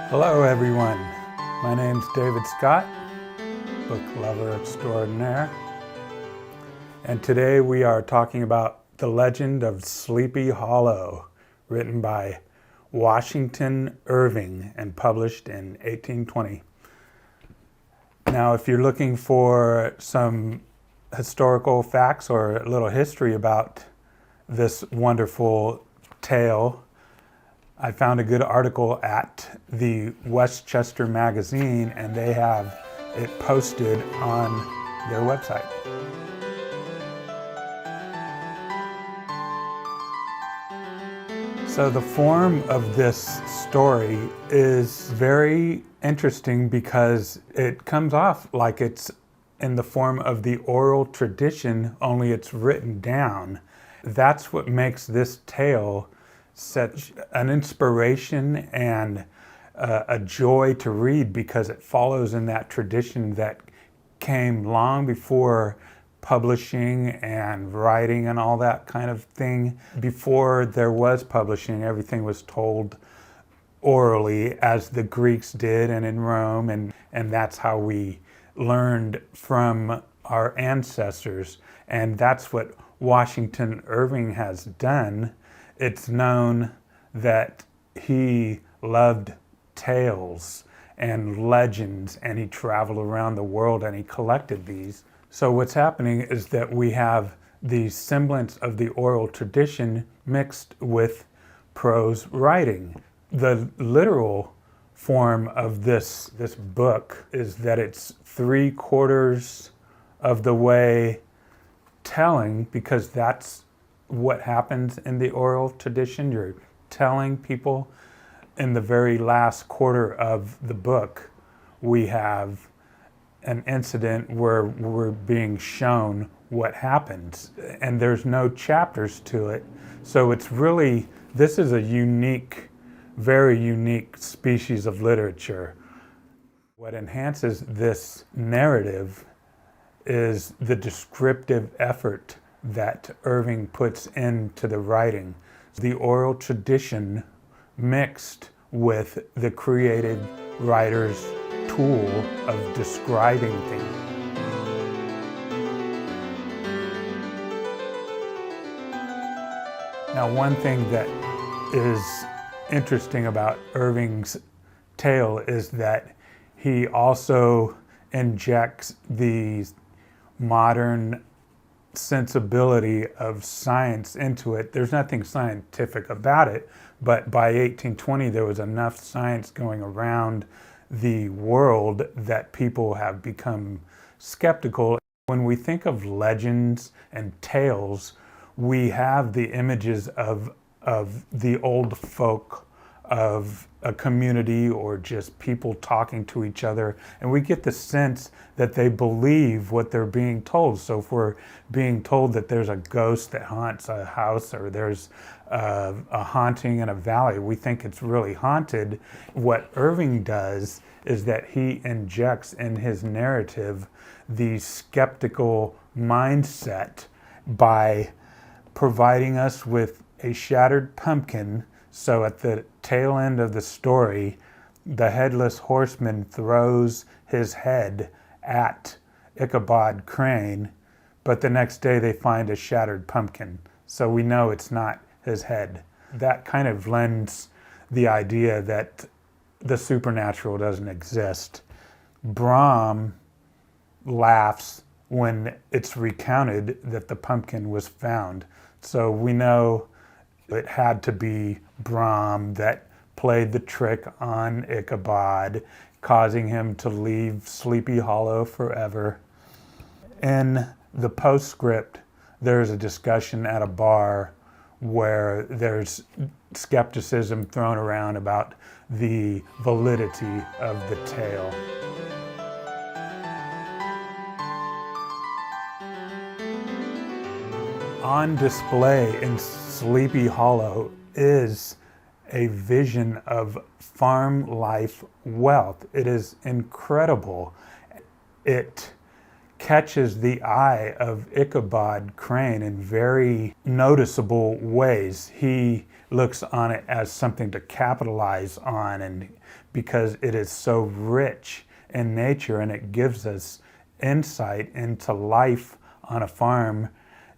Hello everyone, my name's David Scott, book lover extraordinaire, and today we are talking about The Legend of Sleepy Hollow, written by Washington Irving and published in 1820. Now if you're looking for some historical facts or a little history about this wonderful tale, I found a good article at the Westchester Magazine, and they have it posted on their website. So the form of this story is very interesting because it comes off like it's in the form of the oral tradition, only it's written down. That's what makes this tale such an inspiration and a joy to read, because it follows in that tradition that came long before publishing and writing and all that kind of thing. Before there was publishing, everything was told orally, as the Greeks did and in Rome, and that's how we learned from our ancestors. And that's what Washington Irving has done. It's known that he loved tales and legends, and he traveled around the world and he collected these. So what's happening is that we have the semblance of the oral tradition mixed with prose writing. The literal form of this book is that it's 3/4 of the way telling, because that's what happens in the oral tradition. You're telling people. In the very last quarter of the book, we have an incident where we're being shown what happens, and there's no chapters to it. So it's really, this is a unique, very unique species of literature. What enhances this narrative is the descriptive effort that Irving puts into the writing. The oral tradition mixed with the creative writer's tool of describing things. Now, one thing that is interesting about Irving's tale is that he also injects the modern sensibility of science into it. There's nothing scientific about it, but by 1820 there was enough science going around the world that people have become skeptical. When we think of legends and tales, we have the images of the old folk of a community, or just people talking to each other, and we get the sense that they believe what they're being told. So if we're being told that there's a ghost that haunts a house, or there's a haunting in a valley, we think it's really haunted. What Irving does is that he injects in his narrative the skeptical mindset by providing us with a shattered pumpkin. So at the tail end of the story, the headless horseman throws his head at Ichabod Crane, but the next day they find a shattered pumpkin. So we know it's not his head. That kind of lends the idea that the supernatural doesn't exist. Brom laughs when it's recounted that the pumpkin was found. So we know it had to be Brom that played the trick on Ichabod, causing him to leave Sleepy Hollow forever. In the postscript, there's a discussion at a bar where there's skepticism thrown around about the validity of the tale. On display in Sleepy Hollow is a vision of farm life wealth. It is incredible. It catches the eye of Ichabod Crane in very noticeable ways. He looks on it as something to capitalize on, and because it is so rich in nature and it gives us insight into life on a farm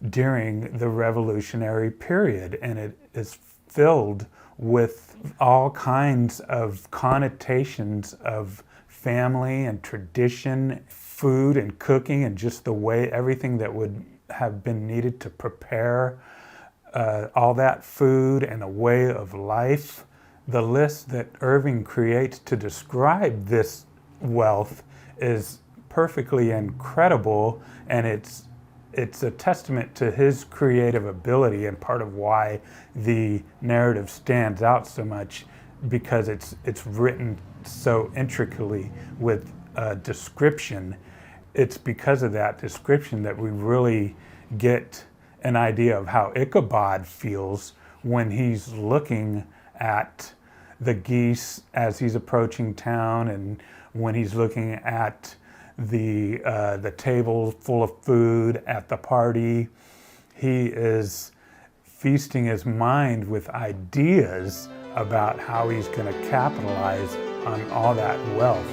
during the Revolutionary period, and it is filled with all kinds of connotations of family and tradition, food and cooking, and just the way everything that would have been needed to prepare all that food and a way of life. The list that Irving creates to describe this wealth is perfectly incredible, and it's a testament to his creative ability, and part of why the narrative stands out so much, because it's written so intricately with description. It's because of that description that we really get an idea of how Ichabod feels when he's looking at the geese as he's approaching town, and when he's looking at the table full of food at the party. He is feasting his mind with ideas about how he's going to capitalize on all that wealth.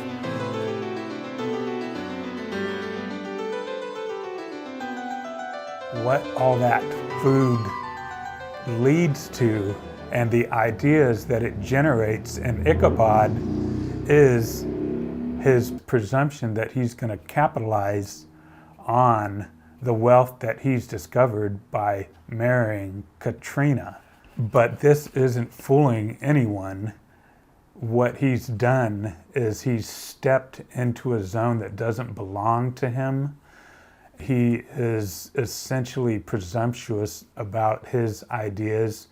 What all that food leads to and the ideas that it generates in Ichabod is his presumption that he's going to capitalize on the wealth that he's discovered by marrying Katrina. But this isn't fooling anyone. What he's done is he's stepped into a zone that doesn't belong to him. He is essentially presumptuous about his ideas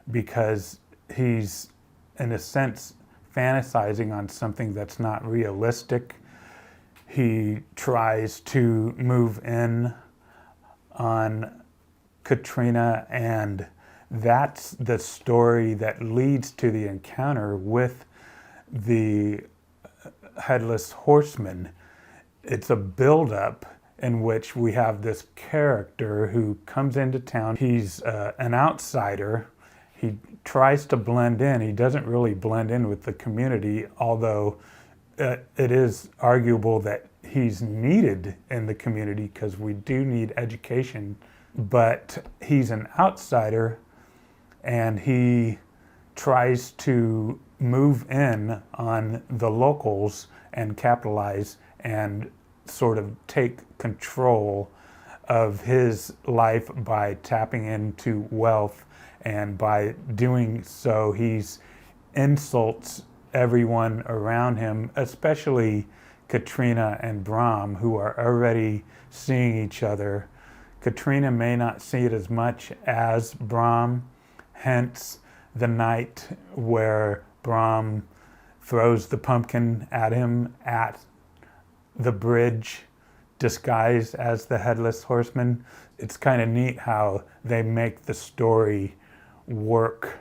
because he's, in a sense, fantasizing on something that's not realistic. He tries to move in on Katrina, and that's the story that leads to the encounter with the headless horseman. It's a build-up in which we have this character who comes into town. He's an outsider. He tries to blend in. He doesn't really blend in with the community, although it is arguable that he's needed in the community because we do need education. But he's an outsider, and he tries to move in on the locals and capitalize and sort of take control of his life by tapping into wealth, and by doing so he's insults everyone around him, especially Katrina and Brom, who are already seeing each other. Katrina may not see it as much as Brom, hence the night where Brom throws the pumpkin at him at the bridge, disguised as the headless horseman. It's kind of neat how they make the story work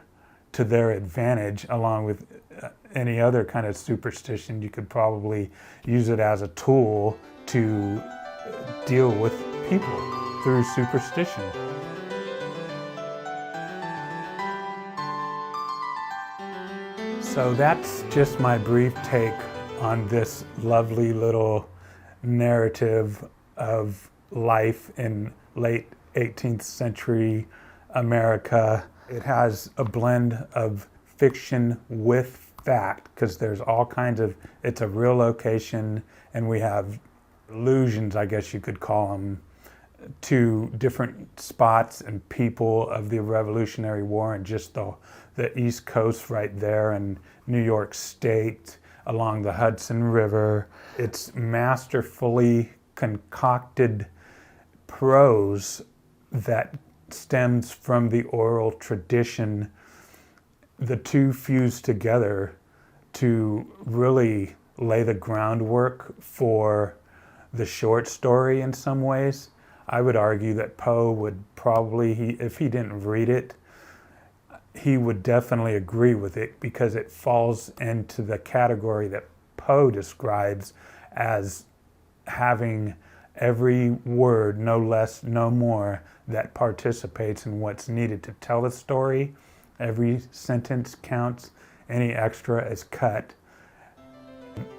to their advantage, along with any other kind of superstition. You could probably use it as a tool to deal with people through superstition. So that's just my brief take on this lovely little narrative of life in late 18th century America. It has a blend of fiction with fact, because there's all kinds of, it's a real location, and we have allusions, I guess you could call them, to different spots and people of the Revolutionary War, and just the East Coast right there, and New York State along the Hudson River. It's masterfully concocted prose that stems from the oral tradition. The two fuse together to really lay the groundwork for the short story in some ways. I would argue that Poe would probably, if he didn't read it, he would definitely agree with it, because it falls into the category that Poe describes as having every word, no less, no more, that participates in what's needed to tell the story. Every sentence counts, any extra is cut.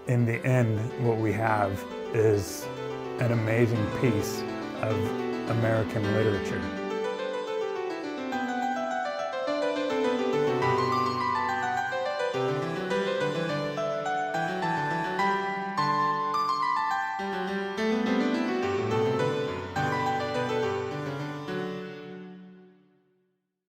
In the end, what we have is an amazing piece of American literature.